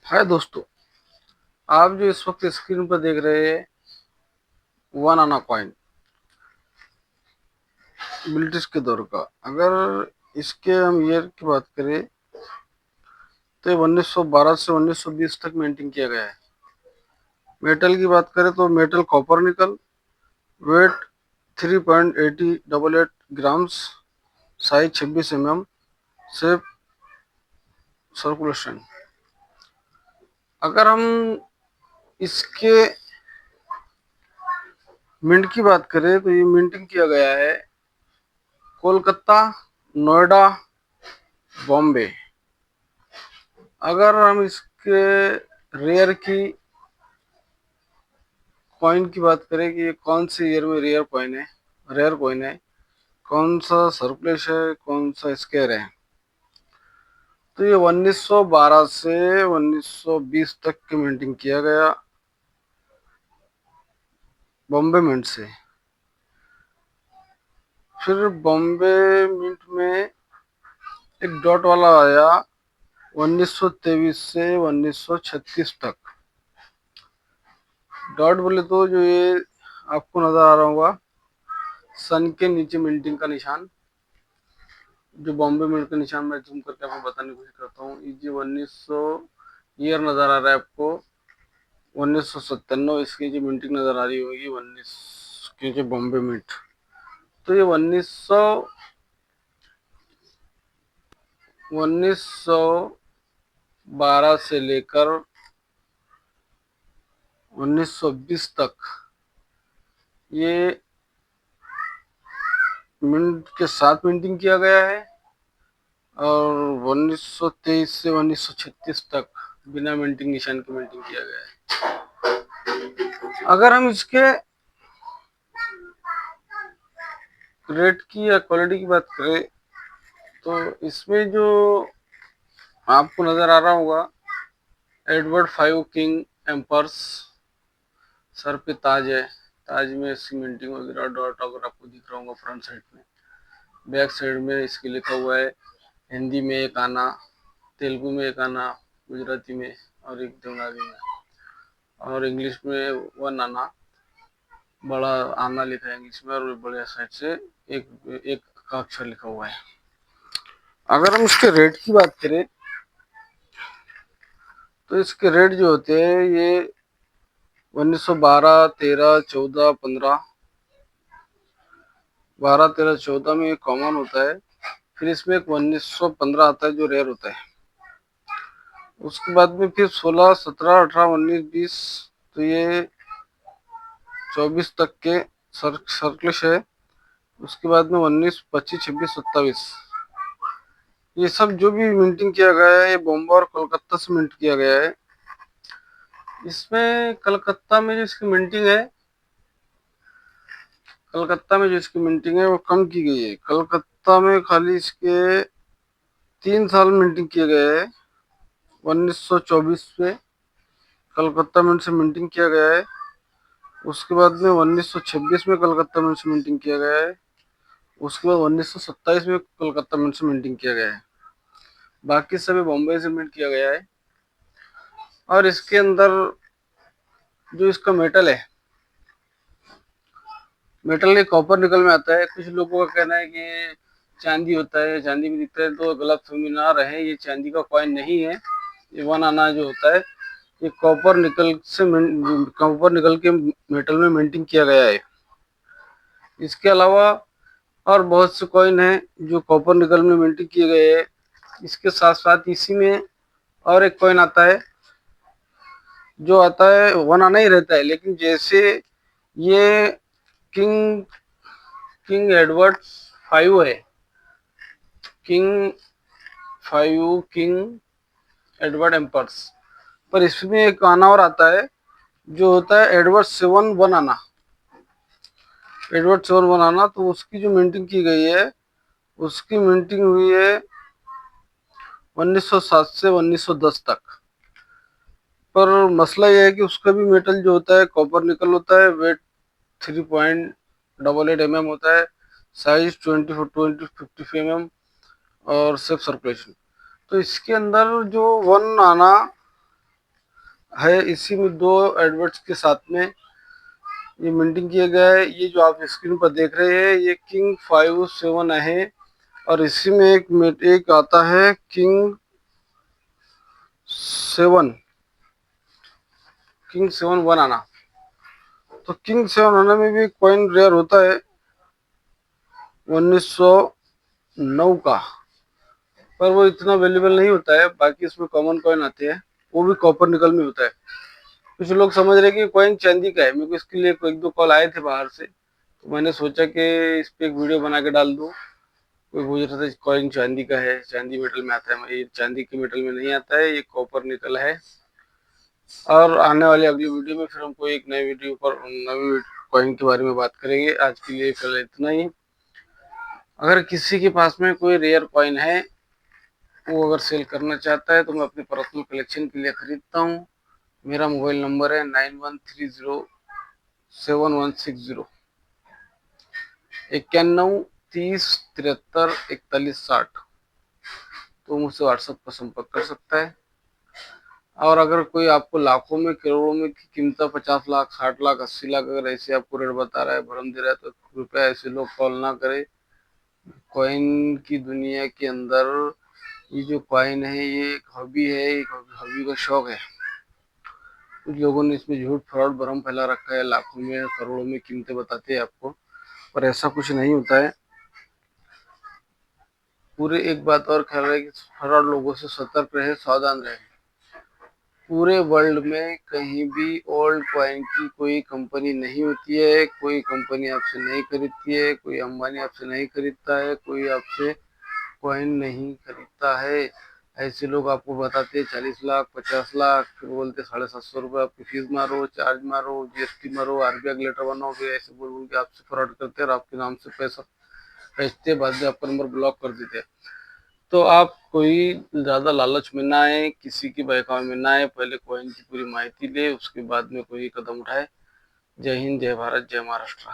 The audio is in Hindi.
हाय दोस्तों, आप जो इस वक्त स्क्रीन पर देख रहे हैं वन आना कॉइन ब्रिटिश के दौर का। अगर इसके हम ईयर की बात करें तो 1912 से 1920 तक मेंटेन किया गया है। मेटल की बात करें तो metal copper nickel, weight 3.8088 grams, size 26 mm, shape circulation. अगर हम इसके मिंट की बात करें तो ये मिंटिंग किया गया है कोलकाता, नोएडा, बॉम्बे। अगर हम इसके रेयर की कॉइन की बात करें कि ये कौन से ईयर में रेयर कॉइन है, कौन सा सरप्लस है, कौन सा स्केयर है, तो ये 1912 से 1920 तक की मिंटिंग किया गया बॉम्बे मिंट से। फिर बॉम्बे मिंट में एक डॉट वाला आया 1923 से 1936 तक। डॉट बोले तो जो ये आपको नजर आ रहा होगा सन के नीचे मिंटिंग का निशान, जो बॉम्बे मिंट का निशान मैं जूम करके आपको बताने की कोशिश करता हूँ। ये जो 1900 ईयर नजर आ रहा है आपको, 1997 इसकी जो मिंटिंग नजर आ रही होगी 19 की जो बॉम्बे मिंट, तो ये 1912 से लेकर 1920 तक ये मिंट के साथ मिंटिंग किया गया है, और 1923 से 1936 तक बिना मिंटिंग निशान के मिंटिंग किया गया है। अगर हम इसके रेट की या क्वालिटी की बात करें तो इसमें जो आपको नजर आ रहा होगा एडवर्ड 5 किंग एम्पर्स, सर पे ताज है, ताज में इसकी मिंटिंग वगैरह डॉट वगैरह आपको दिख रहा होगा फ्रंट साइड में। बैक साइड में इसके लिखा हुआ है हिंदी में एक आना, तेलुगु में एक आना, गुजराती में और एक देवनागरी में, और इंग्लिश में वन आना, बड़ा आना लिखा है इंग्लिश में, और बड़े साइड से एक एक का अक्षर लिखा हुआ है। अगर हम इसके रेट की बात करें तो इसके रेट जो होते हैं ये 1912, 13, 14, 15, 12, 13, 14 में कॉमन होता है। फिर इसमें एक 1915 आता है जो रेयर होता है। उसके बाद में फिर 16, 17, 18, 19, 20, तो ये 24 तक के सर्कलिश है। उसके बाद में 19, 25, 26, 27, ये सब जो भी मिंटिंग किया गया है ये बॉम्बे और कोलकाता से मिंट किया गया है। इसमें कलकत्ता में जो इसकी मिंटिंग है, कलकत्ता में जो इसकी मिंटिंग है वो कम की गई है। कलकत्ता में खाली इसके 3 साल मिंटिंग किए गए हैं। 1924 में कलकत्ता मिंट से मिंटिंग किया गया है। उसके बाद में 1926 में कलकत्ता मिंट से मिंटिंग किया गया है। उसके बाद 1927 में कलकत्ता मिंट से मिंटिंग किया गया है। बाकी सभी बॉम्बे से मिंट किया गया है। और इसके अंदर जो इसका मेटल है, मेटल एक कॉपर निकल में आता है। कुछ लोगों का कहना है कि चांदी होता है, चांदी में दिखता है, तो गलतफहमी ना रहे, ये चांदी का कॉइन नहीं है। ये वन आना जो होता है ये कॉपर निकल के मेटल में मिंटिंग किया गया है। इसके अलावा और बहुत से कॉइन हैं जो कॉपर निकल में मिंटिंग किए गए हैं। इसके साथ साथ इसी में और एक कॉइन आता है जो आता है वन आना ही रहता है, लेकिन जैसे ये किंग किंग एडवर्ड 5 है, किंग 5 किंग एडवर्ड एम्पर्स, पर इसमें एक आना और आता है जो होता है एडवर्ड 7 वन आना। एडवर्ड 7 वन आना, तो उसकी जो मिंटिंग की गई है उसकी मिंटिंग हुई है 1907 से 1910 तक। पर मसला यह है कि उसका भी मेटल जो होता है कॉपर निकल होता है। वेट 3.88 mm होता है, साइज 20 और सेफ सर्कुलेशन। तो इसके अंदर जो वन आना है। इसी में 2 एडवर्ड्स के साथ में ये मिंटिंग किया गया है। ये जो आप स्क्रीन पर देख रहे हैं ये किंग 57 है, और इसी में एक आता है किंग 7, किंग 7 1 आना। तो किंग 7 आना में भी कॉइन रेयर होता है 1909 का, पर वो इतना वैल्यूबल नहीं होता है। बाकी इसमें कॉमन कॉइन आते हैं, वो भी कॉपर निकल में होता है। कुछ लोग समझ रहे कि कॉइन चांदी का है। मेरे को इसके लिए 1-2 कॉल आए थे बाहर से, तो मैंने सोचा कि इस पे एक वीडियो बना के डाल दूं। कोई पूछ रहा था कॉइन चांदी का है, चांदी मेटल में आता है। ये चांदी के मेटल में नहीं आता है, ये कॉपर निकल है। और आने वाली अगली वीडियो में फिर हमको एक नए वीडियो पर नवी कॉइन के बारे में बात करेंगे। आज के लिए फिलहाल इतना ही। अगर किसी के पास में कोई रेयर कॉइन है, वो अगर सेल करना चाहता है, तो मैं अपने पर्सनल कलेक्शन के लिए खरीदता हूँ। मेरा मोबाइल नंबर है 91307116 9130734160। तो मुझसे व्हाट्सएप पर संपर्क कर सकता है। और अगर कोई आपको लाखों में करोड़ों में की कीमत 50 लाख 60 लाख 80 लाख अगर ऐसे आपको रेट बता रहा है, भरम दे रहा है, तो कृपया ऐसे लोग कॉल ना करें। कॉइन की दुनिया के अंदर ये जो कॉइन है ये एक हॉबी है, एक हॉबी का शौक है। कुछ लोगों ने इसमें झूठ फ्रॉड भरम फैला रखा है, लाखों में करोड़ों में कीमतें बताते हैं आपको, पर ऐसा कुछ नहीं होता है। पूरे एक बात और ख्याल रहे कि फ्रॉड लोगों से सतर्क रहे, सावधान रहे। पूरे वर्ल्ड में कहीं भी ओल्ड कॉइन की कोई कंपनी नहीं होती है, कोई कंपनी आपसे नहीं खरीदती है, कोई अंबानी आपसे नहीं खरीदता है, कोई आपसे कॉइन नहीं खरीदता है। ऐसे लोग आपको बताते हैं 40 लाख 50 लाख, फिर बोलते 750 रुपये आपकी फीस मारो, चार्ज मारो, जीएसटी मारो, आरबीआई लेटर बनाओ, फिर ऐसे बोल बोल के आपसे फ्रॉड करते हैं और आपके नाम से पैसा भेजते, बाद में आपका नंबर ब्लॉक कर देते हैं। तो आप कोई ज़्यादा लालच में ना आए, किसी के बहकावे में ना आए, पहले कॉइन की पूरी माहिती ले, उसके बाद में कोई कदम उठाए। जय हिंद, जय भारत, जय महाराष्ट्र।